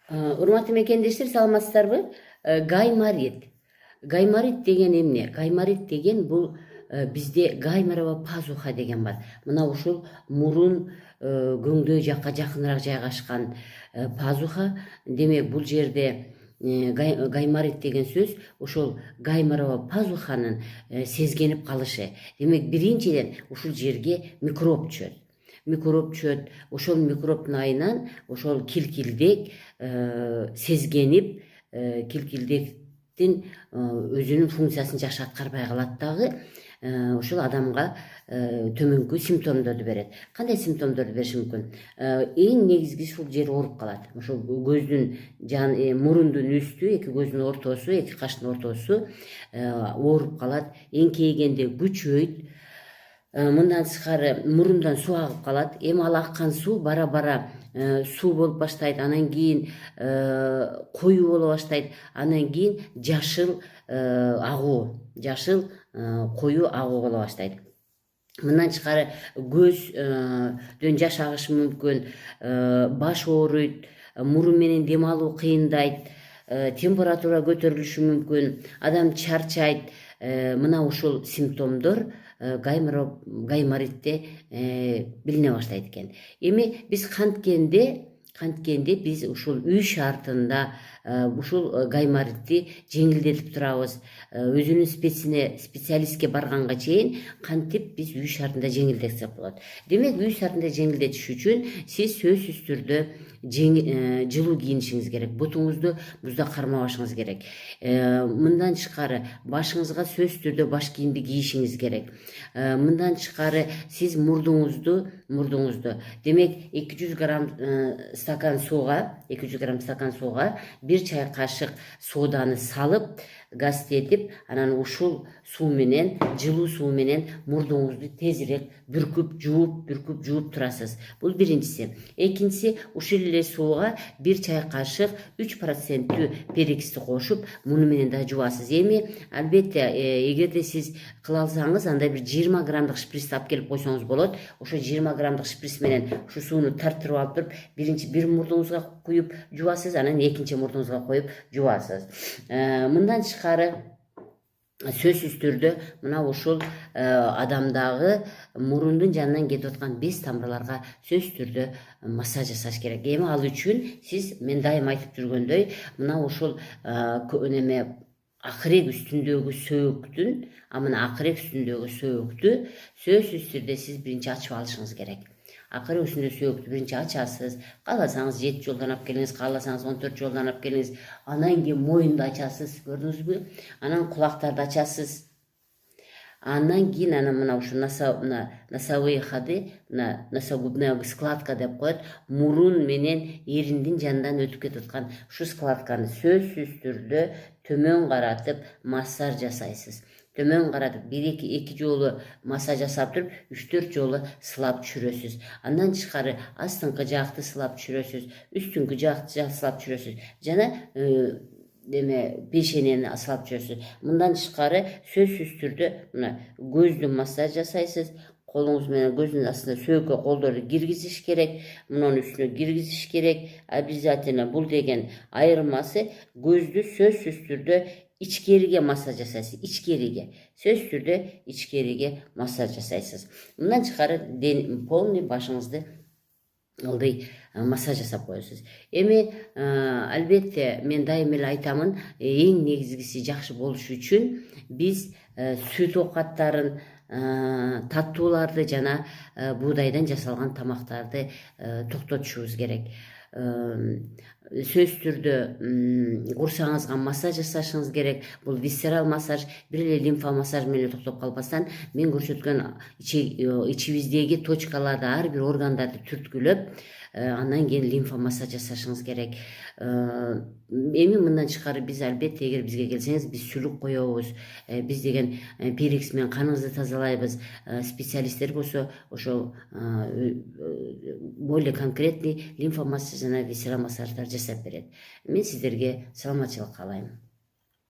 Урматтуу мекендештер, саламатсыздарбы? Гаймарит. Гаймарит деген эмне? Гаймарит деген бул бизде гайморова пазуха деген бар. Мына ушул мурун көңдөй жакка жакыныраак жайгашкан пазуха. Демек бул жерде гайморит деген сөз ошол гайморова пазуханын сезгенип калышы. Демек биринчиден ушул жерге микроб түшөт. Микроб түшөт. Ошол микробдун айынан ошол килкилдек сезгенип, килкилдектин өзүнүн функциясын жакшы аткарбай калат дагы, ошол адамга төмөнкү симптомдорду берет. Кандай симптомдорду бериши мүмкүн? Эң негизгиси ушул жер ооруп калат. Ошол көздүн мурундун үстү, эки көздүн ортосу, эки каштын ортосу ооруп калат. Эңкейгенде күчөйт. Мындан тышкары мурундан суу агып калат. Эми ал аккан суу бара бара суу болуп баштайт, анан кийин коюу боло баштайт, анан кийин жашыл агуу, жашыл коюу агуу боло баштайт. Мындан тышкары көздөн жаш агышы мүмкүн, баш ооруйт, мурун менен дем алуу кыйындайт, температура көтөрүлүшү мүмкүн, адам чарчайт. Мына ушул симптомдор гайморитте билине баштайт экен. Эми биз канткенде биз ушул үй шартында ушул гайморитти жеңилдетип турабыз. Өзүнүн специалистке барганга чейин кантип биз үй шартында жеңилдетсек болот. Демек үй шартында жеңилдетиш үчүн сиз сөзсүз түрдө жылуу кийинишиңиз керек, бутуңузду музда кармабашыңыз керек. Мындан тышкары башыңызга сөзсүз түрдө баш кийимди кийишиңиз керек. Мындан тышкары сиз мурдуңузду демек 200 грамм стакан сууга 1 чай кашык соданы салып, гастетип, анан ушул суу менен, жылуу суу менен мурдуңузду тезирээк бүркүп жууп турасыз. Бул биринчиси. Экинчиси, ушул эле сууга 1 чай кашык 3% перексти кошуп, муну менен да жуасыз. Эми албетте, эгерде сиз кыла алсаңыз, андай бир 20 граммдык шприцти алып келип койсоңуз болот. Ошо 20 граммдык шприц менен ушу сууну тартырып алып туруп, биринчи бир мурдуңузга куюп жуасыз, анан экинчи мурдуңузга коюп жуасыз. Мындан тышкары сөзсүз түрдө мына ушул адамдагы мурундун жанынан кетип аткан без тамырларга сөзсүз түрдө массаж жасаш керек. Эми ал үчүн сиз, мен дайыма айтып жүргөндөй, мына ушул акырек үстүндөгү сөөктүн, мына акырек үстүндөгү сөөктү сөзсүз түрдө сиз биринчи ачып алышыңыз керек. Акырек үстүндө сөөктү биринчи ачасыз. Кааласаңыз 7 жолдон алып келиңиз, кааласаңыз 14 жолдон алып келиңиз. Анан кийин моюнду ачасыз, көрдүңүзбү? Анан кулактарды ачасыз. Андан кийин мына ушу носовые ходы, носогубная складка деп коет, мурун менен эриндин жанынан өтүп кетип аткан ушу складканы сөзсүз түрдө төмөн каратып массаж жасайсыз. Төмөн каратып 1-2 жолу массаж жасап туруп, 3-4 жолу сылап түшүрөсүз. Андан тышкары астыңкы жакты сылап түшүрөсүз, үстүңкү жакты сылап түшүрөсүз. Жана пешенени сылап түшүрөсүз. Мындан тышкары сөзсүз түрдө мына көздү массаж жасайсыз. Колуңуз менен көздүн астына сөөккө колдорду киргизиш керек, мунун үстүнө киргизиш керек. Обязательно бул деген айырмасы көздү сөзсүз түрдө ичкериге массаж жасайсыз, ичкериге. Сөзсүз түрдө ичкериге массаж жасайсыз. Мындан тышкары полный башыңызды ылдый массаж жасап коесуз. Эми албетте мен дайым эле айтамын, эң негизгиси жакшы болуш үчүн биз сүт оокаттарын, таттууларды жана буудайдан жасалган тамактарды токтотушубуз керек. Сөзсүз түрдө курсаңызга массаж жасашыңыз керек. Бул висцерал массаж, бир эле лимфа массаж менен токтоп калбастан, мен көрсөткөн ичибиздеги точкаларды, ар бир органдарды түрткүлөп, андан кийин лимфа массаж жасашыңыз керек. Эми мындан тышкары биз албетте, эгер бизге келсеңиз, биз сүлүк коебуз. Биз деген перекс менен каныңызды тазалайбыз. Специалисттер болсо ошол более конкретный лимфа массаж жана висцерал массаждар жасап берет. Мен сиздерге саламатчылык каалайм.